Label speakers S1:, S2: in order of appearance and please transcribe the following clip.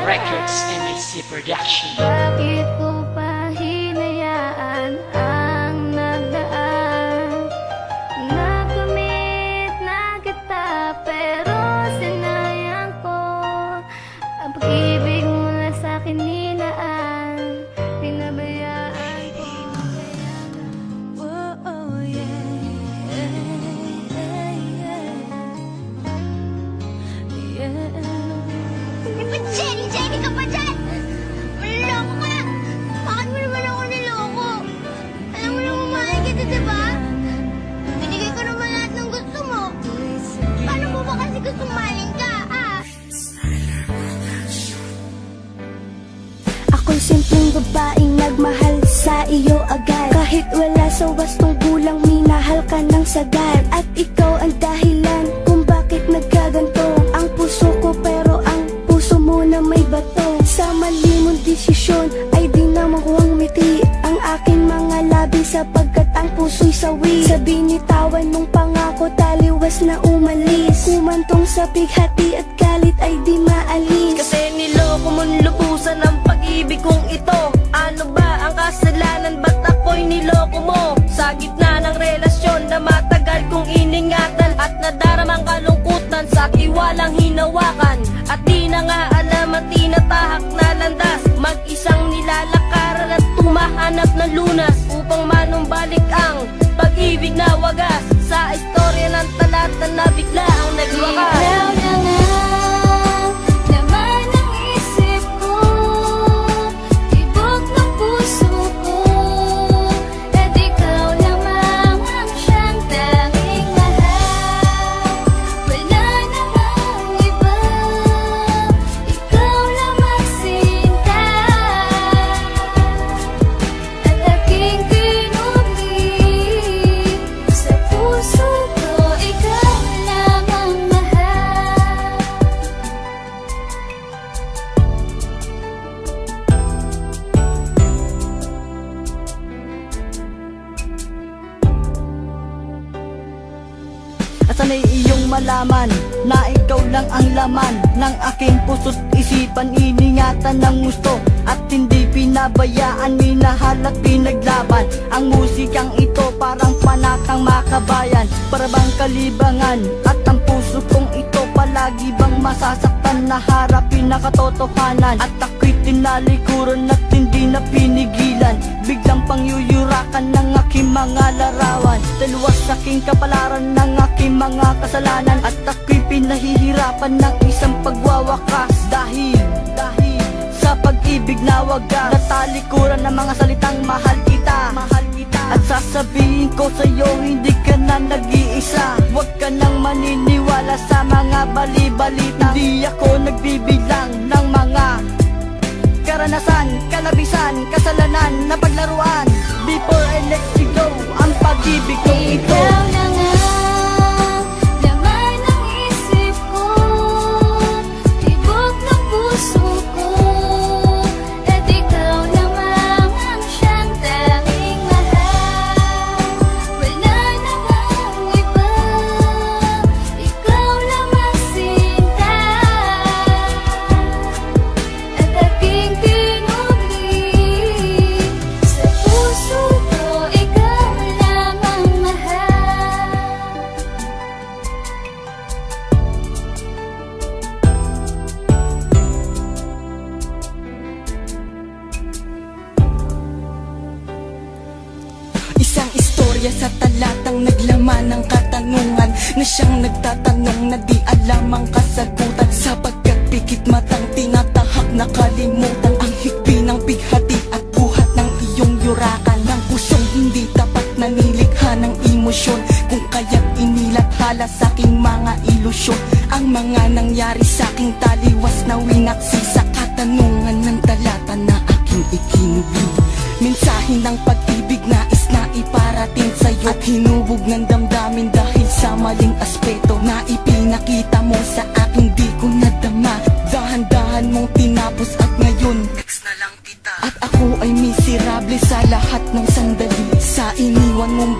S1: Records MAC Production.
S2: Bakit ko pa hinayaan ang nagdaan? Nakamit na kita pero sinayang ko ang pag-ibig mula sa'kin nilaan. Pinabayaan ko kaya oh yeah,
S3: Jenny ka pa dyan! Maloloko ka! Bakit mo naman ako niloko? Alam mo naman mahal kita, diba? Binigay ko naman lahat ng gusto mo. Paano mo ba kasi gusto mahalin ka, ah?
S4: Ako'y simpleng babaeng nagmahal sa iyo agad. Kahit wala sa wastong gulang, minahal ka ng sagad. At ikaw ang dahilan kung bakit nagkaganto ang puso ko, pero ang puso mo na may bato. Sa mali mong desisyon ay di na makuhang ngiti ang aking mga labi, sapagkat ang puso'y sawi. Sa binitawan mong pangako, taliwas na umalis. Kumantong sa bighati at galit ay di maalis.
S5: Kasi niloko mong lubusan ang pag-ibig kong ito. Ano ba ang kasalanan, ba't ako'y niloko mo? Sa gitna ng relasyon na matagal kong iningatan, at nadaramang kalungkutan sa tiwalang hinawakan. At di na nga alam at tinatahak na landas, mag-isang nilalakaran at tumahanap ng lunas, upang manumbalik ang pag-ibig na wagas. Sa istorya ng talata na bigla ang nagwakas.
S2: Ikaw na nga, laman ng isip ko, tibok ng puso ko. At ikaw lamang ang siyang tanging mahal. Wala namang iba, ikaw lamang sinta. At aking pinubig sa puso ko, ikaw lamang mahal.
S5: At sana'y iyong malaman na ikaw lang ang laman ng aking puso't isipan. Iningatan ng gusto at hindi pinabayaan, minahal at pinaglaban. Ang musikang ito parang panakang makabayan, para bang kalibangan. At ang puso kong ito palagi bang masasaktan, na harapin na katotohanan. At ako'y tinalikuran at hindi na pinigilan, biglang pangyuyurakan ng aking mga larawan. Dalawas sa aking kapalaran ng aking mga kasalanan, at ako'y pinahihirapan ng isang pagwawakas. Dahil sa pag-ibig na wagas, natalikuran ng mga salitang mahal kita. At sasabihin ko sa'yo, hindi ka na nag-iisa. Huwag ka nang maniniwala sa mga bali-balita. Hindi ako nagbibilang ng mga karanasan, kalabisan, kasalanan na paglaruan. Before I let you go, ang pag-ibig kong ito.
S2: Ikaw na nga, laman ng isip ko, tibok ng puso ko. At ikaw lamang ang siyang tanging mahal. Wala namang iba, ikaw lamang sinta. At aking pinubig sa puso ko, ikaw lamang mahal.
S5: Isang istorya sa talatang naglaman ng katanungan, na siyang nagtatanong na di alam ang kasagutan. Sapagkat pikit matang tinatahak na kalimutan ang higpi ng bighati at buhat ng iyong yurakan. Ng pusong hindi tapat na nilikha ng emosyon, kung kaya't inilathala sa aking mga ilusyon. Ang mga nangyari sa aking taliwas na winaksi sa katanungan ng talata na aking ikinubli. Mensahe ng pag-ibig nais na iparating sa'yo, at hinubog ng damdamin dahil sa maling aspeto na ipinakita mo sa akin, di ko nadama. Dahan-dahan mong tinapos at ngayon next na lang kita. At ako ay miserable sa lahat ng sandali, sa iniwan mong